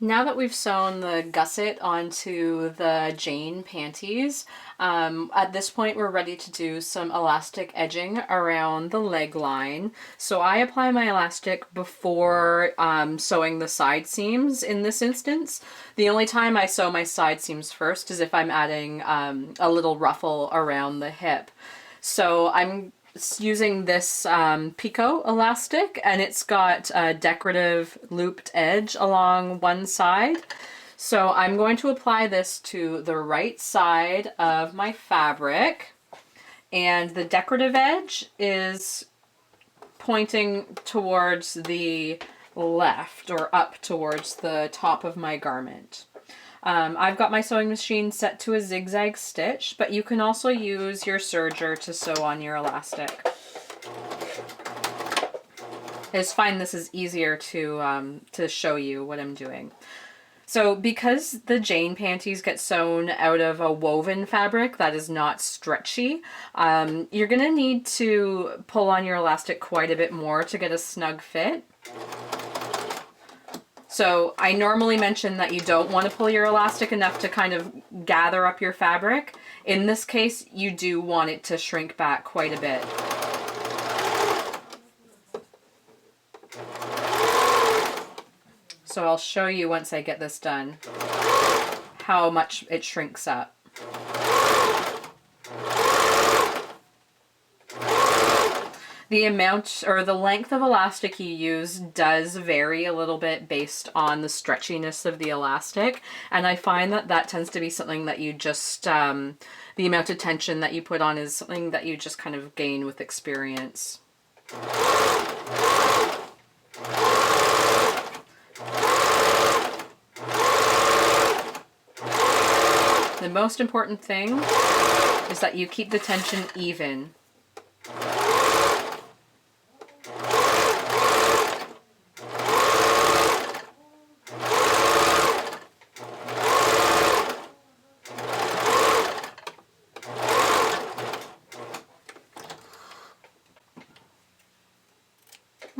Now that we've sewn the gusset onto the Jane Panties, at this point we're ready to do some elastic edging around the leg line. So I apply my elastic before sewing the side seams in this instance. The only time I sew my side seams first is if I'm adding a little ruffle around the hip. So I'm using this Picot elastic, and it's got a decorative looped edge along one side. So I'm going to apply this to the right side of my fabric, and the decorative edge is pointing towards the left or up towards the top of my garment. I've got my sewing machine set to a zigzag stitch, but you can also use your serger to sew on your elastic. I just find this is easier to show you what I'm doing. So because the Jane Panties get sewn out of a woven fabric that is not stretchy, you're going to need to pull on your elastic quite a bit more to get a snug fit. So I normally mention that you don't want to pull your elastic enough to kind of gather up your fabric. In this case, you do want it to shrink back quite a bit. So I'll show you once I get this done how much it shrinks up. The amount or the length of elastic you use does vary a little bit based on the stretchiness of the elastic, and I find that that tends to be something that you just, the amount of tension that you put on is something that you just kind of gain with experience. The most important thing is that you keep the tension even.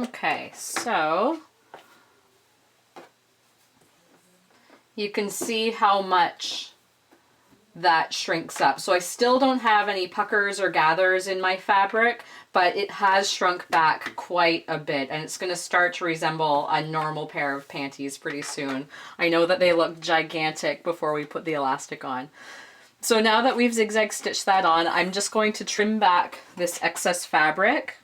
Okay, so you can see how much that shrinks up. So I still don't have any puckers or gathers in my fabric, but it has shrunk back quite a bit, and it's going to start to resemble a normal pair of panties pretty soon. I know that they look gigantic before we put the elastic on. So now that we've zigzag stitched that on, I'm just going to trim back this excess fabric.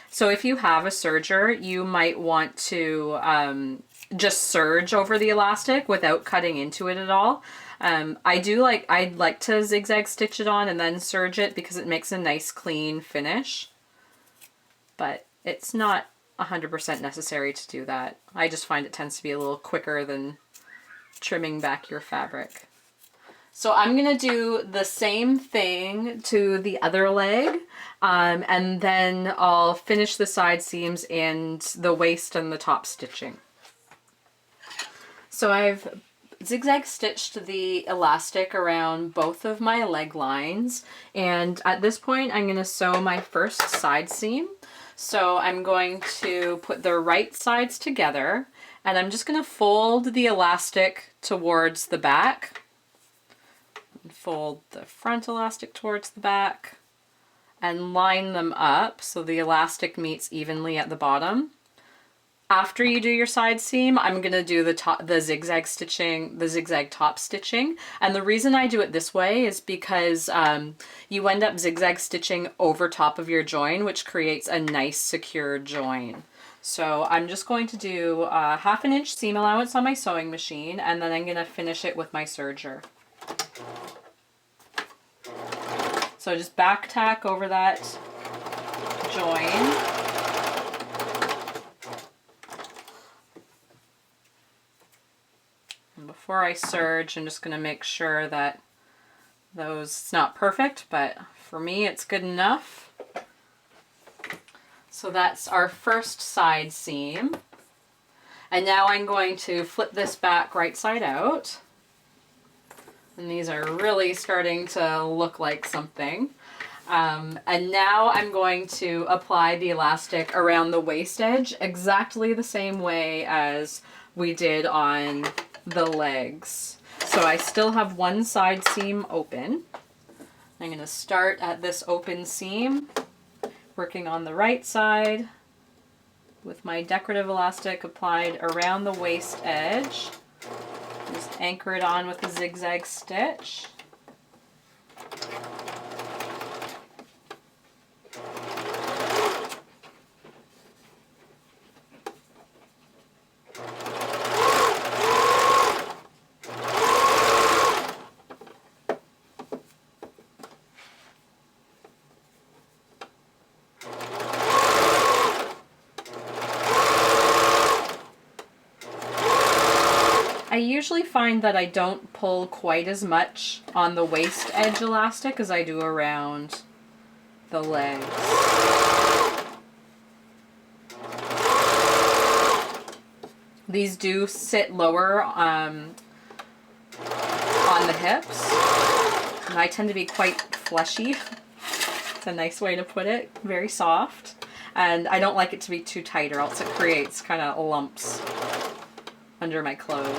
So if you have a serger, you might want to just serge over the elastic without cutting into it at all. I'd like to zigzag stitch it on and then serge it because it makes a nice clean finish. But it's not 100% necessary to do that. I just find it tends to be a little quicker than trimming back your fabric. So I'm going to do the same thing to the other leg, and then I'll finish the side seams and the waist and the top stitching. So I've zigzag stitched the elastic around both of my leg lines, and at this point I'm going to sew my first side seam. So I'm going to put the right sides together, and I'm just going to fold the elastic towards the back. Fold the front elastic towards the back and line them up so the elastic meets evenly at the bottom. After you do your side seam, I'm going to do the zigzag stitching, the zigzag top stitching. And the reason I do it this way is because you end up zigzag stitching over top of your join, which creates a nice secure join. So I'm just going to do a 1/2 inch seam allowance on my sewing machine, and then I'm going to finish it with my serger. So just back tack over that join. And before I serge, I'm just going to make sure that it's not perfect, but for me it's good enough. So that's our first side seam. And now I'm going to flip this back right side out. And these are really starting to look like something. And now I'm going to apply the elastic around the waist edge exactly the same way as we did on the legs. So I still have one side seam open. I'm going to start at this open seam, working on the right side with my decorative elastic applied around the waist edge. Just anchor it on with a zigzag stitch. I usually find that I don't pull quite as much on the waist edge elastic as I do around the legs. These do sit lower on the hips, and I tend to be quite fleshy. It's a nice way to put it, very soft. And I don't like it to be too tight or else it creates kind of lumps under my clothes.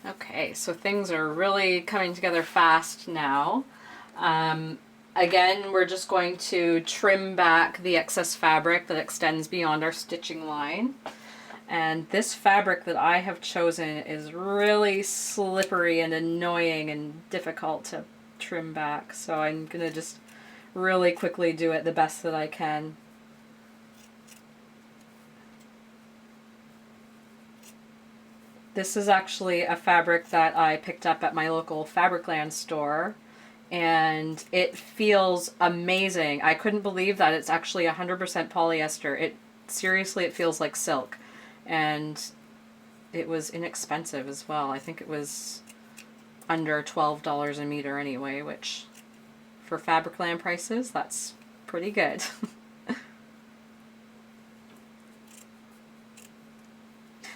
Okay, so things are really coming together fast now. Again, we're just going to trim back the excess fabric that extends beyond our stitching line. And this fabric that I have chosen is really slippery and annoying and difficult to trim back. So I'm going to just really quickly do it the best that I can. This is actually a fabric that I picked up at my local Fabricland store, and it feels amazing. I couldn't believe that it's actually 100% polyester. Seriously, it feels like silk, and it was inexpensive as well. I think it was under $12 a meter anyway, which for Fabricland prices, that's pretty good.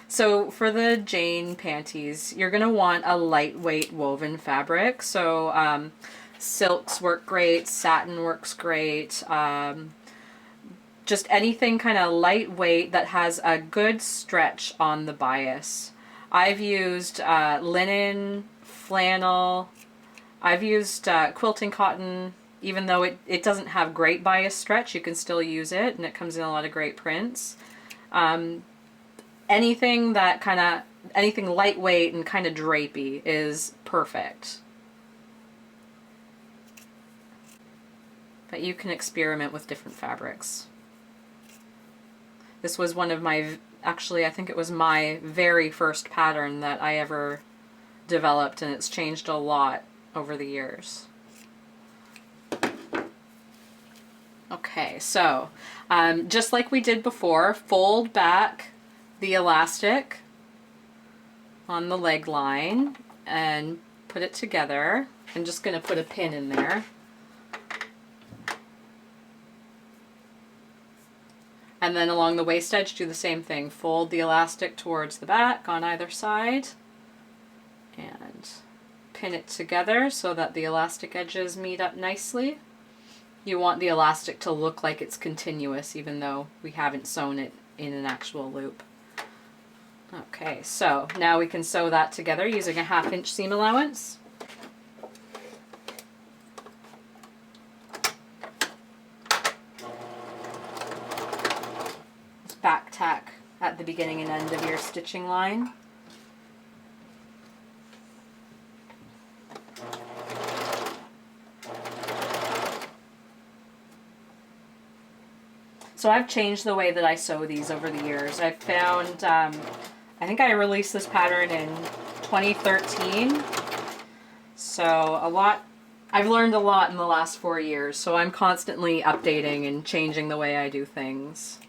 So for the Jane panties, you're going to want a lightweight woven fabric. So silks work great, satin works great, just anything kind of lightweight that has a good stretch on the bias. I've used linen, flannel, I've used quilting cotton. Even though it doesn't have great bias stretch, you can still use it, and it comes in a lot of great prints. Anything lightweight and kind of drapey is perfect. But you can experiment with different fabrics. This was one of my, actually I think it was my very first pattern that I ever developed, and it's changed a lot over the years. Okay, so just like we did before, fold back the elastic on the leg line and put it together. I'm just going to put a pin in there. And then along the waist edge, do the same thing. Fold the elastic towards the back on either side and pin it together so that the elastic edges meet up nicely. You want the elastic to look like it's continuous even though we haven't sewn it in an actual loop. Okay, so now we can sew that together using a 1/2 inch seam allowance. Just back tack at the beginning and end of your stitching line. So I've changed the way that I sew these over the years. I've found, I think I released this pattern in 2013. So I've learned a lot in the last 4 years, so I'm constantly updating and changing the way I do things.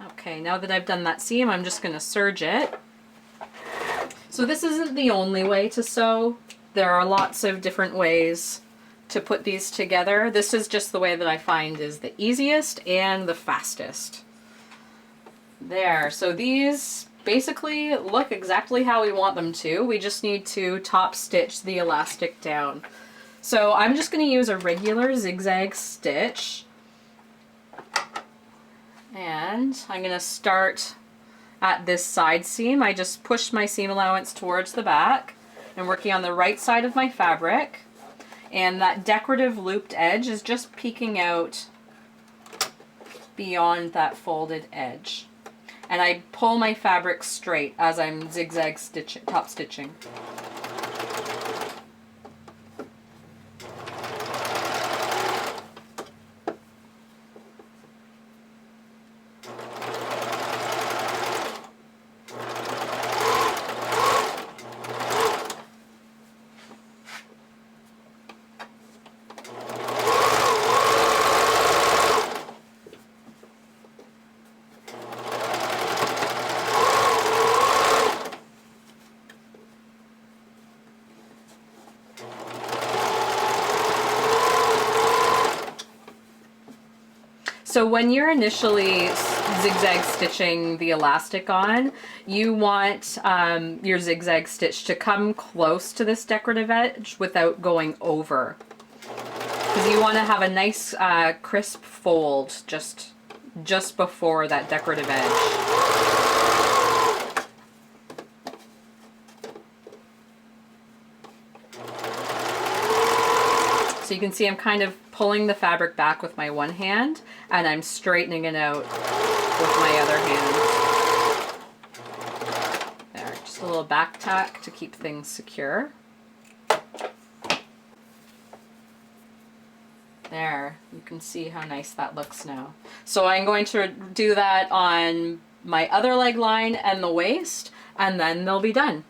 Okay, now that I've done that seam, I'm just going to serge it. So this isn't the only way to sew. There are lots of different ways to put these together. This is just the way that I find is the easiest and the fastest. There, so these basically look exactly how we want them to. We just need to top stitch the elastic down. So I'm just going to use a regular zigzag stitch. And I'm going to start at this side seam. I just pushed my seam allowance towards the back and working on the right side of my fabric. And that decorative looped edge is just peeking out beyond that folded edge. And I pull my fabric straight as I'm zigzag stitching, top stitching. So when you're initially zigzag stitching the elastic on, you want your zigzag stitch to come close to this decorative edge without going over. Because you want to have a nice crisp fold just before that decorative edge. So you can see I'm kind of pulling the fabric back with my one hand, and I'm straightening it out with my other hand. There, just a little back tack to keep things secure. There, you can see how nice that looks now. So I'm going to do that on my other leg line and the waist, and then they'll be done.